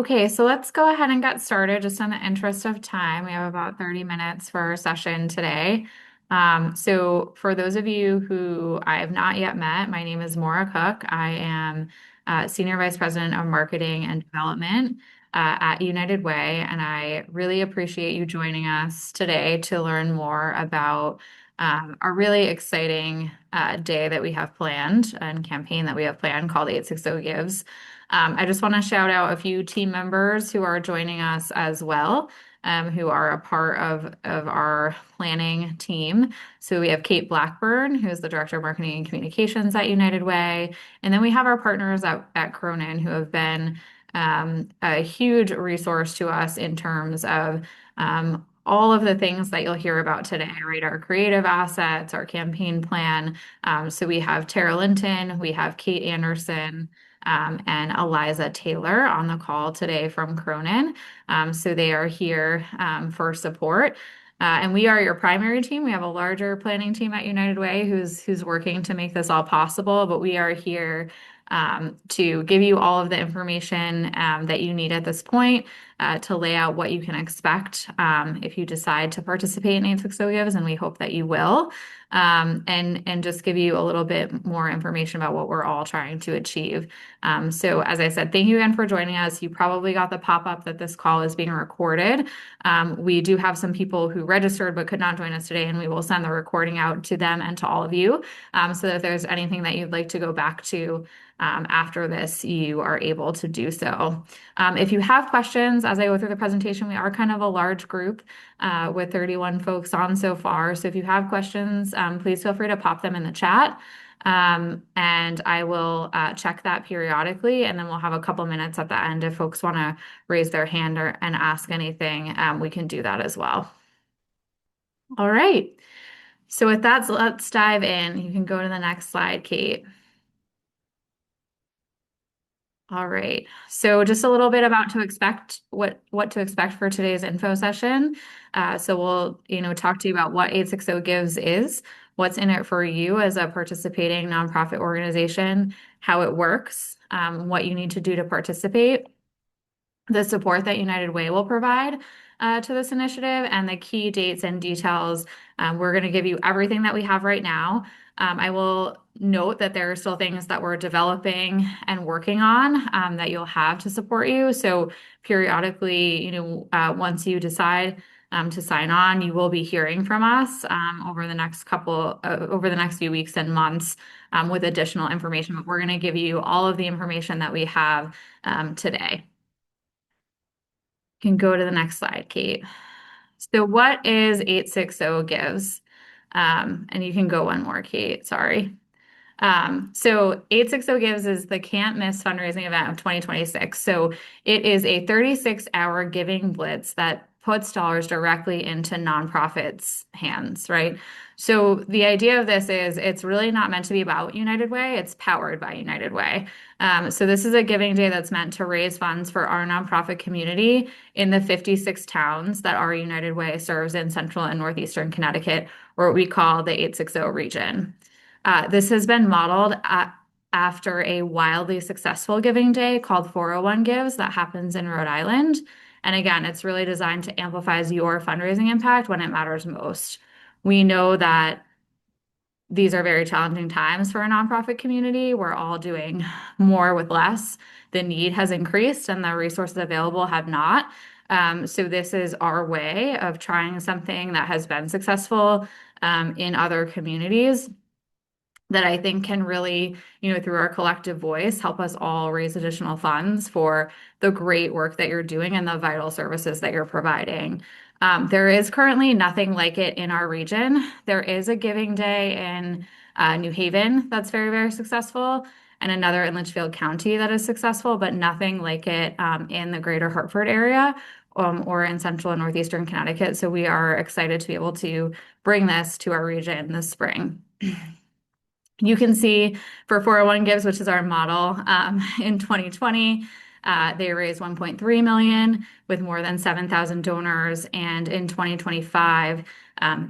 Okay, so let's go ahead and get started just in the interest of time. We have about 30 minutes for our session today. So for those of you who I have not yet met, my name is Maura Cook. I am Senior Vice President of Marketing and Development at United Way, and I really appreciate you joining us today to learn more about a really exciting day that we have planned and campaign that we have planned called 860 Gives. I just want to shout out a few team members who are joining us as well, who are a part of our planning team. So we have Kate Blackburn, who is the Director of Marketing and Communications at United Way. And then we have our partners at Cronin, who have been a huge resource to us in terms of all of the things that you'll hear about today, right? Our creative assets, our campaign plan. So we have Tara Linton, we have Kate Anderson, and Eliza Taylor on the call today from Cronin. So they are here for support. And we are your primary team. We have a larger planning team at United Way who's working to make this all possible, but we are here to give you all of the information that you need at this point to lay out what you can expect if you decide to participate in 860 Gives, and we hope that you will. And just give you a little bit more information about what we're all trying to achieve. So as I said, thank you again for joining us. You probably got the pop-up that this call is being recorded. We do have some people who registered but could not join us today, and we will send the recording out to them and to all of you so that if there's anything that you'd like to go back to after this, you are able to do so. If you have questions as I go through the presentation, we are kind of a large group with 31 folks on so far. So if you have questions, please feel free to pop them in the chat. And I will check that periodically, and then we'll have a couple minutes at the end if folks want to raise their hand and ask anything, we can do that as well. All right. So with that, let's dive in. You can go to the next slide, Kate. All right. So just a little bit about to expect what to expect for today's info session. So we'll, talk to you about what 860 Gives is, what's in it for you as a participating nonprofit organization, how it works, what you need to do to participate, the support that United Way will provide to this initiative, and the key dates and details. We're going to give you everything that we have right now. I will note that there are still things that we're developing and working on that you'll have to support you. So periodically, once you decide to sign on, you will be hearing from us over the next few weeks and months with additional information. But we're going to give you all of the information that we have today. Can go to the next slide, Kate. So what is 860 Gives? And you can go one more, Kate. Sorry. So 860 Gives is the can't miss fundraising event of 2026. So it is a 36-hour giving blitz that puts dollars directly into nonprofits' hands, right? So the idea of this is it's really not meant to be about United Way, it's powered by United Way. So this is a giving day that's meant to raise funds for our nonprofit community in the 56 towns that our United Way serves in Central and Northeastern Connecticut, or what we call the 860 region. This has been modeled after a wildly successful giving day called 401 Gives that happens in Rhode Island. And again, it's really designed to amplify your fundraising impact when it matters most. We know that these are very challenging times for a nonprofit community. We're all doing more with less. The need has increased and the resources available have not. So this is our way of trying something that has been successful in other communities that I think can really, through our collective voice, help us all raise additional funds for the great work that you're doing and the vital services that you're providing. There is currently nothing like it in our region. There is a giving day in New Haven that's very, very successful, and another in Litchfield County that is successful, but nothing like it in the greater Hartford area or in Central and Northeastern Connecticut. So we are excited to be able to bring this to our region this spring. You can see for 401 Gives, which is our model, in 2020, they raised 1.3 million with more than 7,000 donors, and in 2025,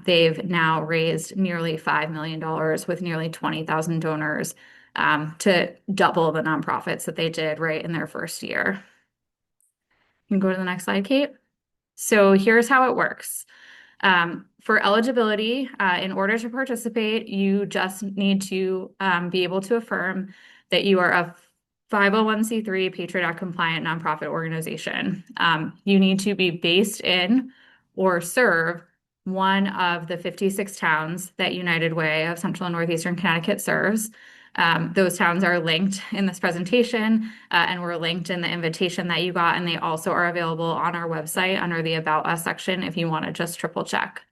they've now raised nearly $5 million with nearly 20,000 donors to double the nonprofits that they did right in their first year. You can go to the next slide, Kate. So here's how it works. For eligibility, in order to participate, you just need to be able to affirm that you are a 501(c)(3) Patriot Act compliant nonprofit organization. You need to be based in or serve one of the 56 towns that United Way of Central and Northeastern Connecticut serves. Those towns are linked in this presentation, and were linked in the invitation that you got, and they also are available on our website under the About Us section if you want to just triple check.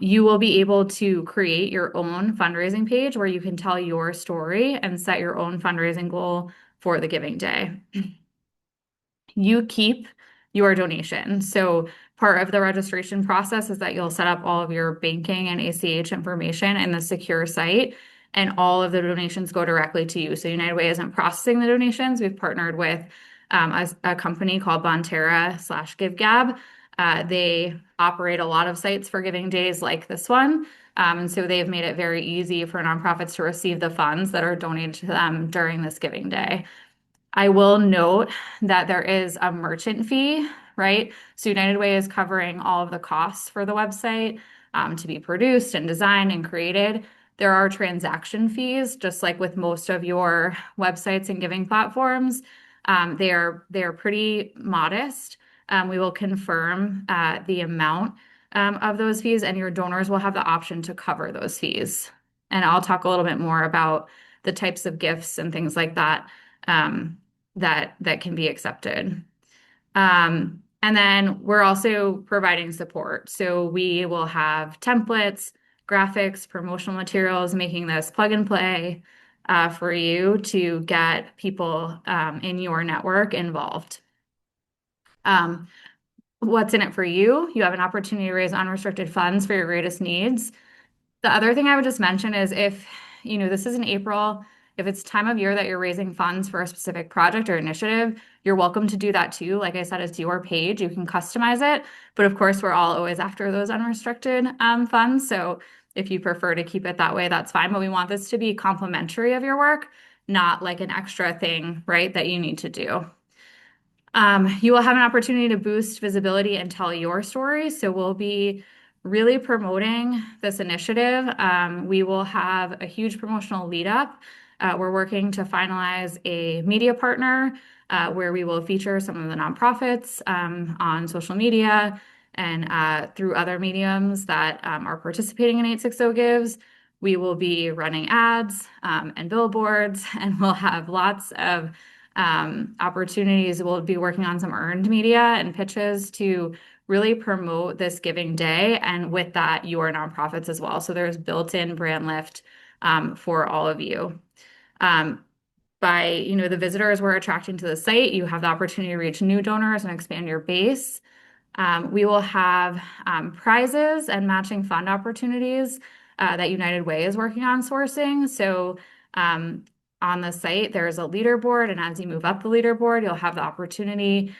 You will be able to create your own fundraising page where you can tell your story and set your own fundraising goal for the giving day. You keep your donation. So part of the registration process is that you'll set up all of your banking and ACH information in the secure site, and all of the donations go directly to you. So United Way isn't processing the donations. We've partnered with a company called Bonterra/GiveGab. They operate a lot of sites for giving days like this one. And so they've made it very easy for nonprofits to receive the funds that are donated to them during this giving day. I will note that there is a merchant fee, right? So United Way is covering all of the costs for the website to be produced and designed and created. There are transaction fees, just like with most of your websites and giving platforms. They are pretty modest. We will confirm the amount of those fees, and your donors will have the option to cover those fees. And I'll talk a little bit more about the types of gifts and things like that that can be accepted. And then we're also providing support. So we will have templates, graphics, promotional materials, making this plug and play for you to get people in your network involved. What's in it for you? You have an opportunity to raise unrestricted funds for your greatest needs. The other thing I would just mention is if, this is in April, if it's time of year that you're raising funds for a specific project or initiative, you're welcome to do that too. Like I said, it's your page. You can customize it. But of course, we're all always after those unrestricted funds. So if you prefer to keep it that way, that's fine. But we want this to be complimentary of your work, not like an extra thing, right, that you need to do. You will have an opportunity to boost visibility and tell your story. So we'll be really promoting this initiative. We will have a huge promotional lead up. We're working to finalize a media partner where we will feature some of the nonprofits on social media and through other mediums that are participating in 860Gives. We will be running ads and billboards, and we'll have lots of opportunities. We'll be working on some earned media and pitches to really promote this giving day, and with that, your nonprofits as well. So there's built-in brand lift for all of you. By the visitors we're attracting to the site, you have the opportunity to reach new donors and expand your base. We will have prizes and matching fund opportunities that United Way is working on sourcing. So on the site, there's a leaderboard, and as you move up the leaderboard, you'll have the opportunity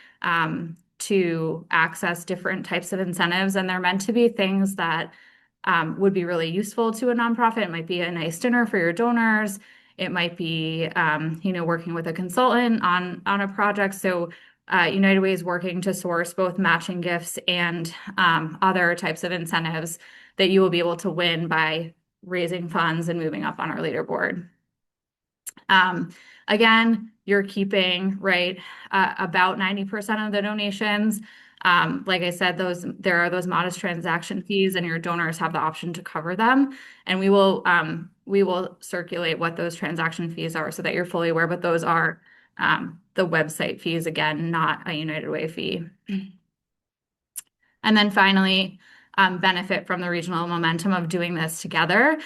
to access different types of incentives, and they're meant to be things that would be really useful to a nonprofit. It might be a nice dinner for your donors. It might be, working with a consultant on a project. So United Way is working to source both matching gifts and other types of incentives that you will be able to win by raising funds and moving up on our leaderboard. Again, you're keeping, right, about 90% of the donations. Like I said, there are those modest transaction fees, and your donors have the option to cover them. And we will circulate what those transaction fees are so that you're fully aware, but those are the website fees, again, not a United Way fee. And then finally, benefit from the regional momentum of doing this together.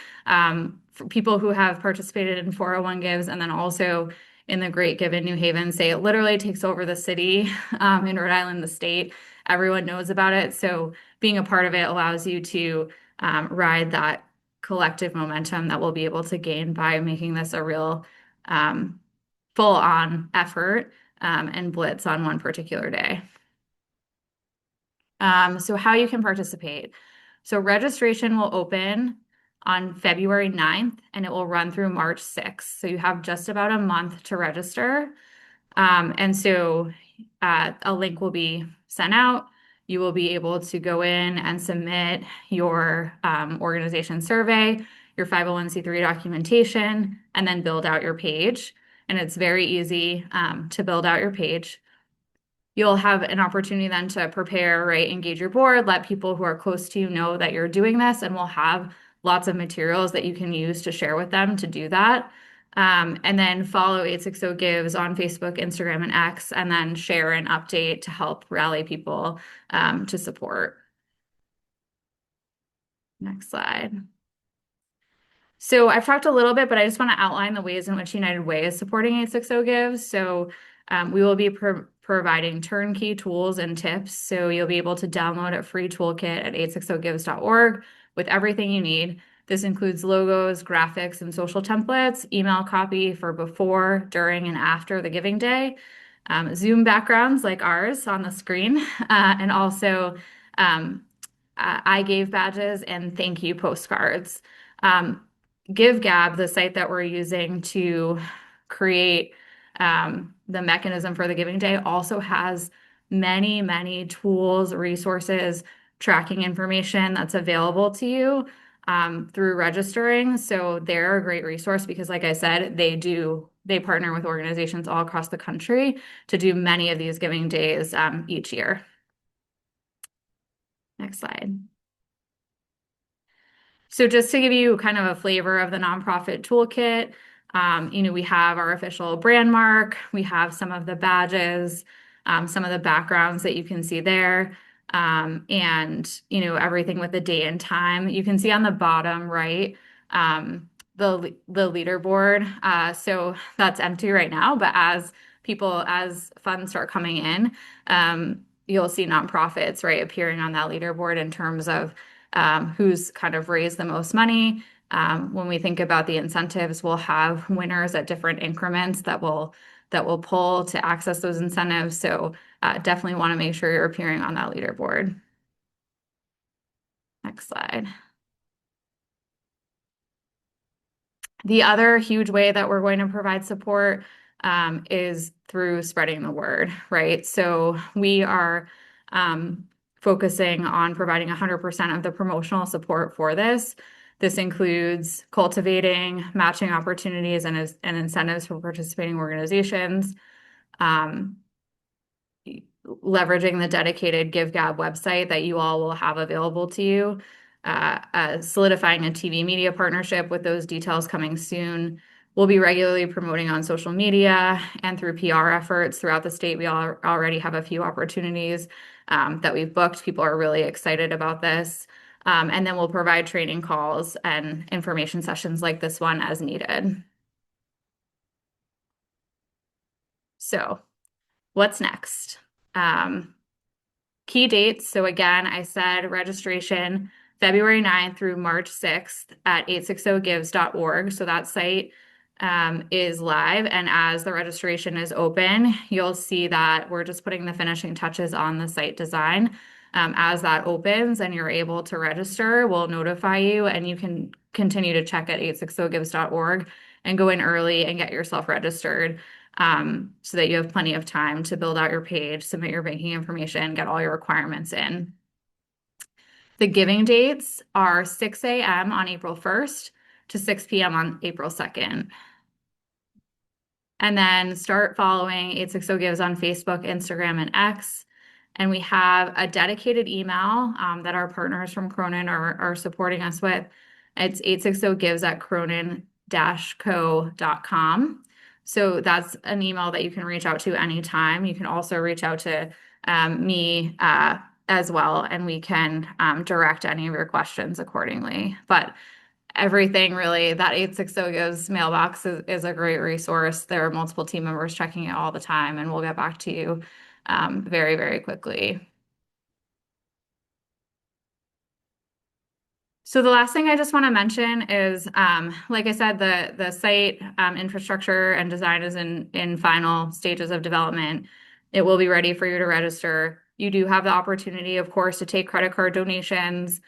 For people who have participated in 401 Gives and then also in the Great Give in New Haven, say it literally takes over the city in Rhode Island, the state. Everyone knows about it. So being a part of it allows you to ride that collective momentum that we'll be able to gain by making this a real full-on effort and blitz on one particular day. So how you can participate. So registration will open on February 9th, and it will run through March 6th. So you have just about a month to register. And so a link will be sent out. You will be able to go in and submit your organization survey, your 501(c)(3) documentation, and then build out your page. And it's very easy to build out your page. You'll have an opportunity then to prepare, right? Engage your board, let people who are close to you know that you're doing this, and we'll have lots of materials that you can use to share with them to do that. And then follow 860 Gives on Facebook, Instagram, and X, and then share an update to help rally people to support. Next slide. So I've talked a little bit, but I just want to outline the ways in which United Way is supporting 860 Gives. So we will be providing turnkey tools and tips. So you'll be able to download a free toolkit at 860gives.org with everything you need. This includes logos, graphics, and social templates, email copy for before, during, and after the giving day, Zoom backgrounds like ours on the screen, and also I gave badges and thank you postcards. GiveGab, the site that we're using to create the mechanism for the giving day, also has many, many tools, resources, tracking information that's available to you through registering. So they're a great resource because, like I said, they partner with organizations all across the country to do many of these giving days each year. Next slide. So just to give you kind of a flavor of the nonprofit toolkit, we have our official brand mark, we have some of the badges, some of the backgrounds that you can see there, and everything with the date and time. You can see on the bottom right the leaderboard. So that's empty right now, but as funds start coming in, you'll see nonprofits right appearing on that leaderboard in terms of who's kind of raised the most money. When we think about the incentives, we'll have winners at different increments that will pull to access those incentives. So definitely want to make sure you're appearing on that leaderboard. Next slide. The other huge way that we're going to provide support is through spreading the word, right? So we are focusing on providing 100% of the promotional support for this. This includes cultivating matching opportunities and incentives for participating organizations, leveraging the dedicated GiveGab website that you all will have available to you, solidifying a TV media partnership with those details coming soon. We'll be regularly promoting on social media and through PR efforts throughout the state. We already have a few opportunities that we've booked. People are really excited about this. And then we'll provide training calls and information sessions like this one as needed. So what's next? Key dates. So again, I said registration February 9th through March 6th at 860gives.org. So that site is live. And as the registration is open, you'll see that we're just putting the finishing touches on the site design. As that opens and you're able to register, we'll notify you and you can continue to check at 860gives.org and go in early and get yourself registered so that you have plenty of time to build out your page, submit your banking information, get all your requirements in. The giving dates are 6 a.m. on April 1st to 6 p.m. on April 2nd. And then start following 860 Gives on Facebook, Instagram, and X. And we have a dedicated email that our partners from Cronin are supporting us with. It's 860gives at cronin-co.com. So that's an email that you can reach out to anytime. You can also reach out to me as well, and we can direct any of your questions accordingly. But everything really, that 860 Gives mailbox is a great resource. There are multiple team members checking it all the time, and we'll get back to you very, very quickly. So the last thing I just want to mention is, like I said, the site infrastructure and design is in final stages of development. It will be ready for you to register. You do have the opportunity, of course, to take credit card donations.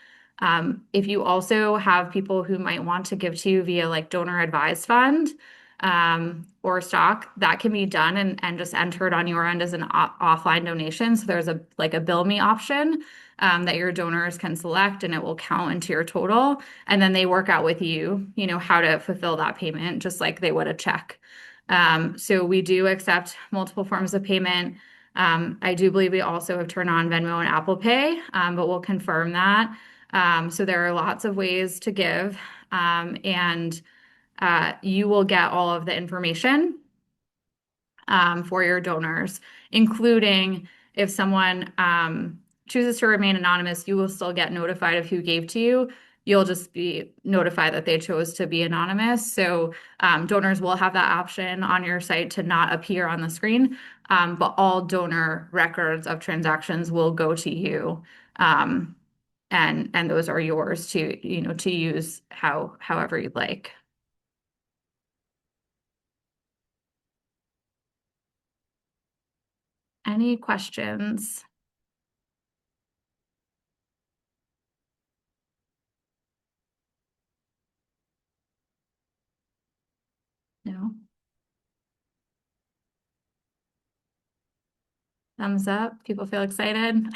If you also have people who might want to give to you via like donor advised fund, or stock, that can be done and just entered on your end as an offline donation. So there's a like a bill me option that your donors can select and it will count into your total. And then they work out with you, how to fulfill that payment, just like they would a check. So we do accept multiple forms of payment. I do believe we also have turned on Venmo and Apple Pay, but we'll confirm that. So there are lots of ways to give, and you will get all of the information for your donors, including if someone chooses to remain anonymous, you will still get notified of who gave to you. You'll just be notified that they chose to be anonymous. So donors will have that option on your site to not appear on the screen, but all donor records of transactions will go to you. Um, and those are yours to use however you'd like. Any questions? No? Thumbs up? People feel excited?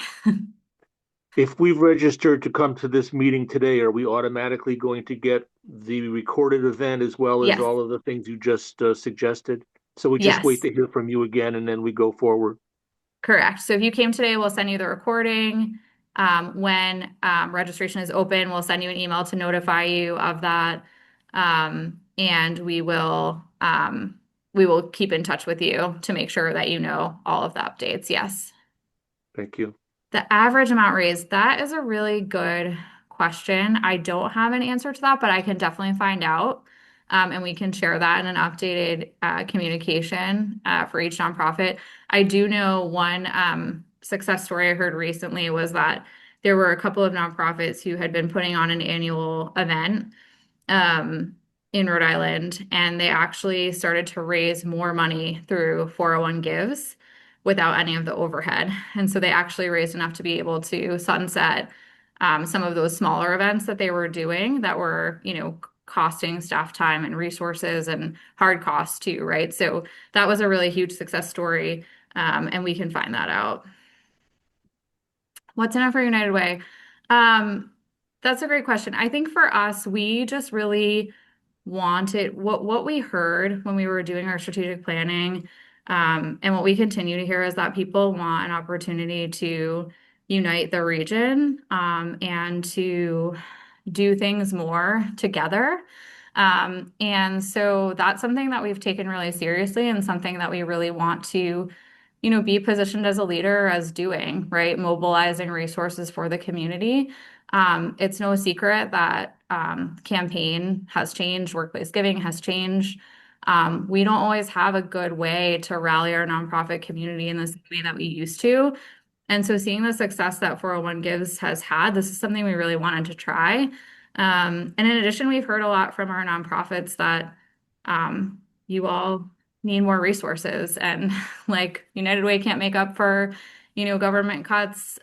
If we've registered to come to this meeting today, are we automatically going to get the recorded event as well as Yes. all of the things you just suggested? So we just wait Yes, to hear from you again and then we go forward. correct. So if you came today, we'll send you the recording. When registration is open, we'll send you an email to notify you of that. And we will keep in touch with you to make sure that you know all of the updates. Yes. Thank you. The average amount raised, that is a really good question. I don't have an answer to that, but I can definitely find out. And we can share that in an updated communication for each nonprofit. I do know one success story I heard recently was that there were a couple of nonprofits who had been putting on an annual event um, in Rhode Island, and they actually started to raise more money through 401 Gives without any of the overhead. And so they actually raised enough to be able to sunset some of those smaller events that they were doing that were, costing staff time and resources and hard costs too, right? So that was a really huge success story, and we can find that out. What's in it for United Way? Um, that's a great question. I think for us, we just really wanted what we heard when we were doing our strategic planning, and what we continue to hear is that people want an opportunity to unite the region, and to do things more together. And so that's something that we've taken really seriously and something that we really want to be positioned as a leader as doing, right? Mobilizing resources for the community. It's no secret that campaign has changed, workplace giving has changed. We don't always have a good way to rally our nonprofit community in the same way that we used to. And so seeing the success that 401 Gives has had, this is something we really wanted to try. And in addition, we've heard a lot from our nonprofits that you all need more resources and like United Way can't make up for, government cuts,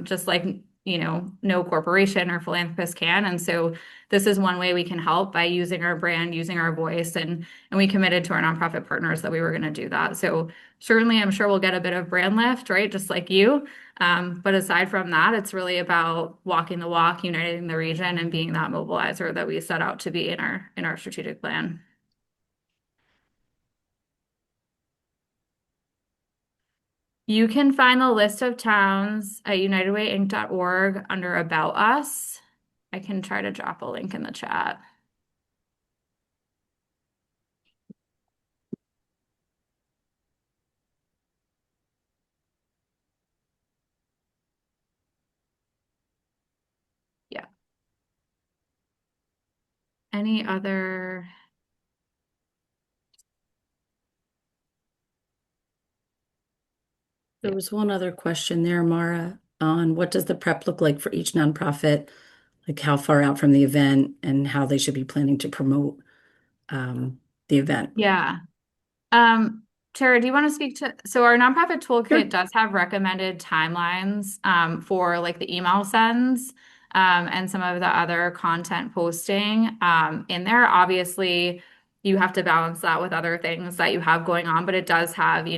just like, no corporation or philanthropist can. And so this is one way we can help by using our brand, using our voice, and we committed to our nonprofit partners that we were going to do that. So certainly I'm sure we'll get a bit of brand lift, right? Just like you. But aside from that, it's really about walking the walk, uniting the region, and being that mobilizer that we set out to be in our strategic plan. You can find the list of towns at unitedwayinc.org under About Us. I can try to drop a link in the chat. Yeah. Any other? There Yeah. was one other question there, Mara, on what does the prep look like for each nonprofit, like how far out from the event and how they should be planning to promote the event. Yeah. Um, Tara, do you want to speak to, so our nonprofit Sure. toolkit does have recommended timelines for like the email sends and some of the other content posting in there. Obviously, you have to balance that with other things that you have going on, but it does have,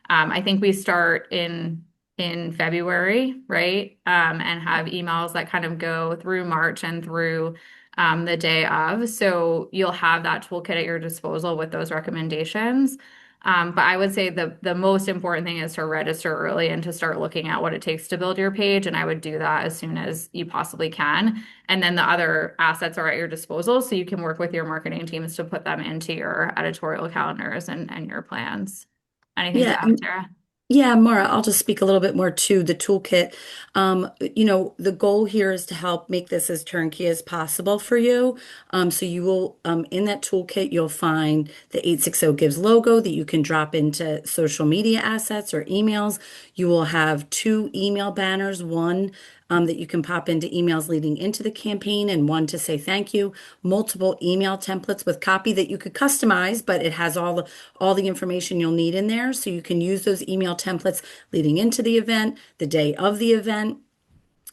I think we start in February, right? And have emails that kind of go through March and through the day of. So you'll have that toolkit at your disposal with those recommendations. But I would say the most important thing is to register early and to start looking at what it takes to build your page. And I would do that as soon as you possibly can. And then the other assets are at your disposal, so you can work with your marketing teams to put them into your editorial calendars and your plans. Anything to Yeah, add, Tara? yeah, Mara, I'll just speak a little bit more to the toolkit. The goal here is to help make this as turnkey as possible for you. So you will, in that toolkit, you'll find the 860 Gives logo that you can drop into social media assets or emails. You will have two email banners, one that you can pop into emails leading into the campaign and one to say thank you. Multiple email templates with copy that you could customize, but it has all the information you'll need in there. So you can use those email templates leading into the event, the day of the event,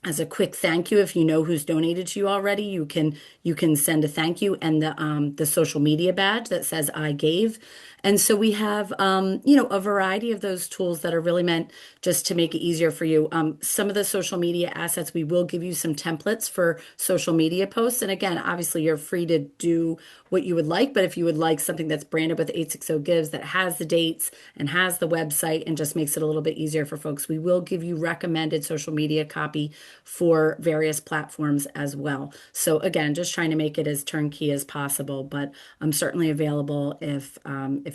as a quick thank you. If you know who's donated to you already, you can send a thank you and the social media badge that says I gave. And so we have a variety of those tools that are really meant just to make it easier for you. Some of the social media assets, we will give you some templates for social media posts. And again, obviously you're free to do what you would like, but if you would like something that's branded with 860 Gives that has the dates and has the website and just makes it a little bit easier for folks, we will give you recommended social media copy for various platforms as well. So again, just trying to make it as turnkey as possible, but I'm certainly available if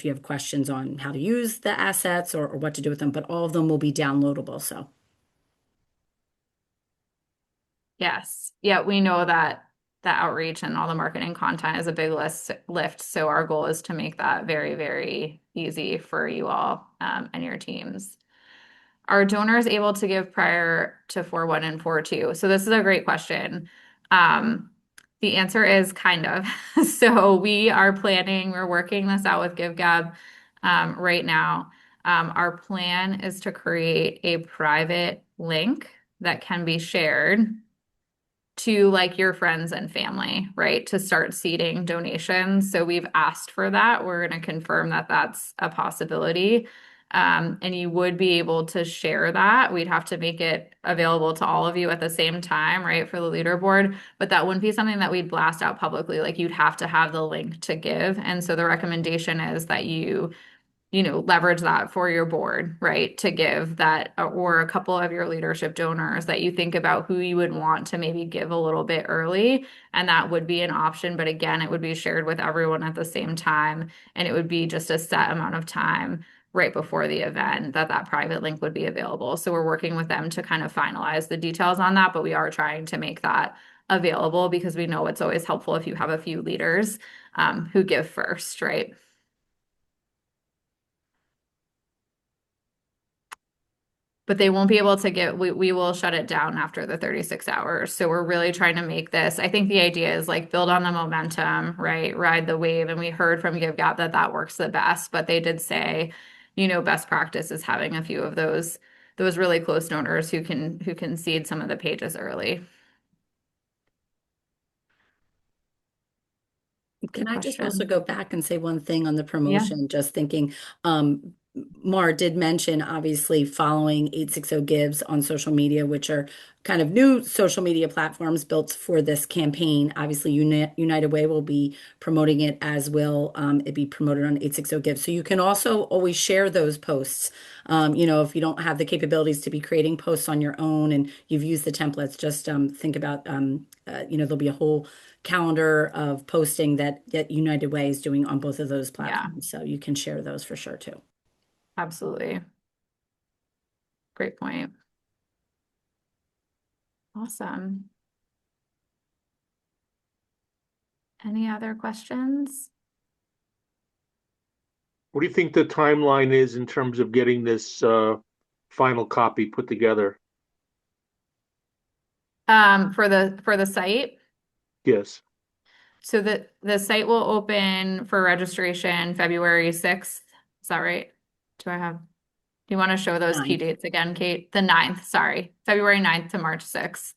you have questions on how to use the assets or what to do with them, but all of them will be downloadable. So Yes. Yeah, we know that the outreach and all the marketing content is a big lift. So our goal is to make that very, very easy for you all and your teams. Are donors able to give prior to 4/1 and 4/2? So this is a great question. Um, the answer is kind of. So we're working this out with GiveGab right now. Our plan is to create a private link that can be shared to like your friends and family, right? To start seeding donations. So we've asked for that. We're going to confirm that that's a possibility. And you would be able to share that. We'd have to make it available to all of you at the same time, right, for the leaderboard. But that wouldn't be something that we'd blast out publicly. Like you'd have to have the link to give. And so the recommendation is that you leverage that for your board, right? To give that, or a couple of your leadership donors that you think about who you would want to maybe give a little bit early. And that would be an option. But again, it would be shared with everyone at the same time. And it would be just a set amount of time right before the event that private link would be available. So we're working with them to kind of finalize the details on that, but we are trying to make that available because we know it's always helpful if you have a few leaders who give first, right? But they won't be able to we will shut it down after the 36 hours. So we're really trying to make this. I think the idea is like build on the momentum, right? Ride the wave. And we heard from GiveGap that that works the best, but they did say, best practice is having a few of those really close donors who can seed some of the pages early. can Good I just also question. go back and say one thing on the Yeah. promotion? Just thinking, Mar did mention obviously following 860 Gives on social media, which are kind of new social media platforms built for this campaign. Obviously, United Way will be promoting it, as will it be promoted on 860 Gives. So you can also always share those posts. If you don't have the capabilities to be creating posts on your own and you've used the templates, just think about, there'll be a whole calendar of posting that United Way is doing on both of those Yeah, platforms. So you can share those for sure too. absolutely. Great point. Awesome. Any other questions? What do you think the timeline is in terms of getting this final copy put together? For the site. Yes. So the site will open for registration February 6th. Is that right? Do you want to show those key 9. dates again, Kate? The 9th, sorry. February 9th to March 6th.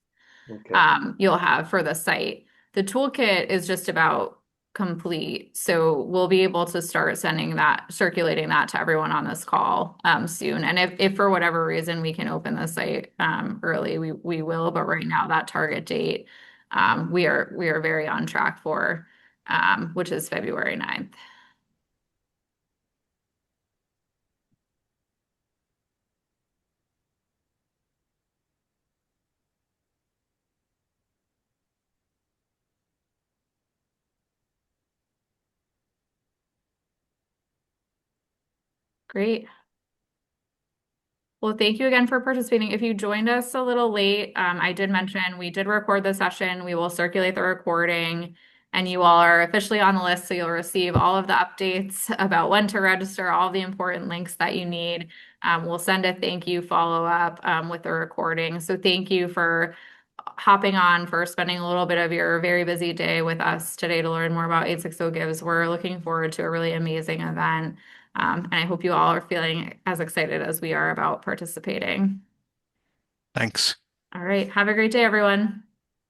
Okay. You'll have for the site. The toolkit is just about complete. So we'll be able to start circulating that to everyone on this call soon. And if for whatever reason we can open the site early, we will. But right now, that target date we are very on track for, which is February 9th. Great. Well, thank you again for participating. If you joined us a little late, I did mention we did record the session. We will circulate the recording, and you all are officially on the list, so you'll receive all of the updates about when to register, all the important links that you need. We'll send a thank you follow-up with the recording. So thank you for hopping on, for spending a little bit of your very busy day with us today to learn more about 860 Gives. We're looking forward to a really amazing event. And I hope you all are feeling as excited as we are about participating. Thanks. All right. Have a great day, everyone.